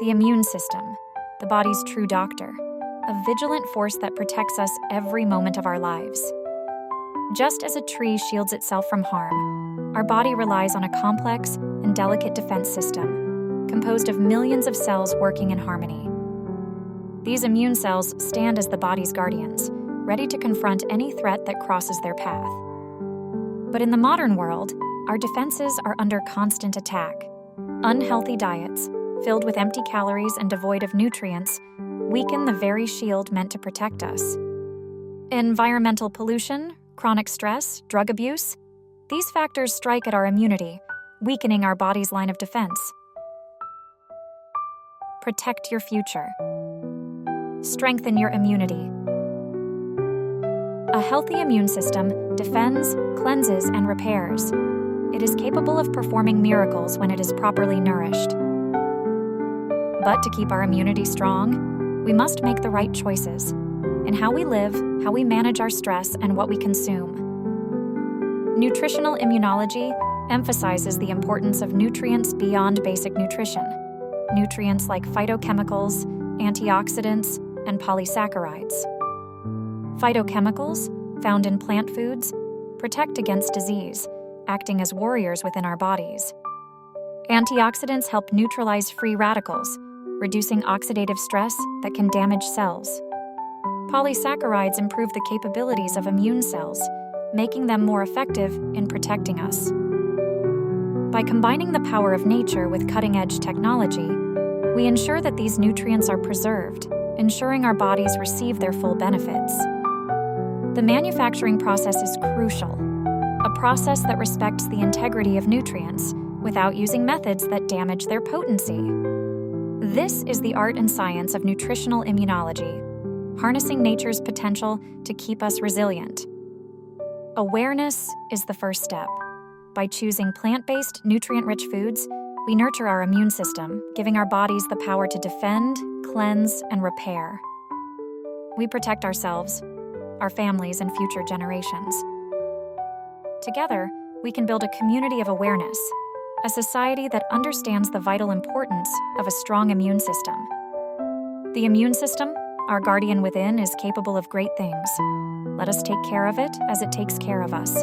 The immune system, the body's true doctor, a vigilant force that protects us every moment of our lives. Just as a tree shields itself from harm, our body relies on a complex and delicate defense system, composed of millions of cells working in harmony. These immune cells stand as the body's guardians, ready to confront any threat that crosses their path. But in the modern world, our defenses are under constant attack. Unhealthy diets, filled with empty calories and devoid of nutrients, weaken the very shield meant to protect us. Environmental pollution, chronic stress, drug abuse, these factors strike at our immunity, weakening our body's line of defense. Protect your future. Strengthen your immunity. A healthy immune system defends, cleanses, and repairs. It is capable of performing miracles when it is properly nourished. But to keep our immunity strong, we must make the right choices in how we live, how we manage our stress, and what we consume. Nutritional immunology emphasizes the importance of nutrients beyond basic nutrition. Nutrients like phytochemicals, antioxidants, and polysaccharides. Phytochemicals, found in plant foods, protect against disease, acting as warriors within our bodies. Antioxidants help neutralize free radicals, reducing oxidative stress that can damage cells. Polysaccharides improve the capabilities of immune cells, making them more effective in protecting us. By combining the power of nature with cutting-edge technology, we ensure that these nutrients are preserved, ensuring our bodies receive their full benefits. The manufacturing process is crucial, a process that respects the integrity of nutrients without using methods that damage their potency. This is the art and science of nutritional immunology, harnessing nature's potential to keep us resilient. Awareness is the first step. By choosing plant-based, nutrient-rich foods, we nurture our immune system, giving our bodies the power to defend, cleanse, and repair. We protect ourselves, our families, and future generations. Together, we can build a community of awareness, a society that understands the vital importance of a strong immune system. The immune system, our guardian within, is capable of great things. Let us take care of it as it takes care of us.